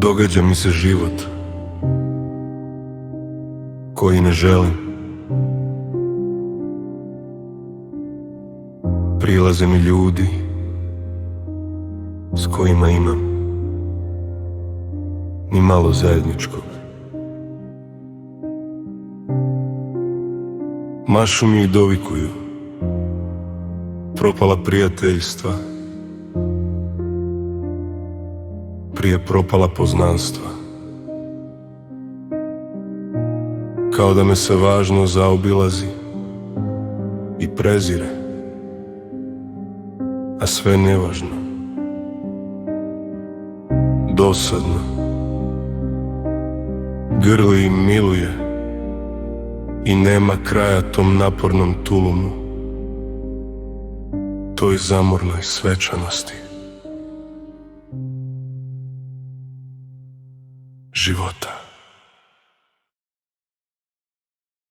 Događa mi se život koji ne želim. Prilaze mi ljudi s kojima imam ni malo zajedničkog. Mašu mi i dovikuju propala prijateljstva, prije propala poznanstva. Kao da me se važno zaobilazi i prezire, a sve nevažno, dosadno, grli i miluje i nema kraja tom napornom tulumu, toj zamornoj svečanosti života.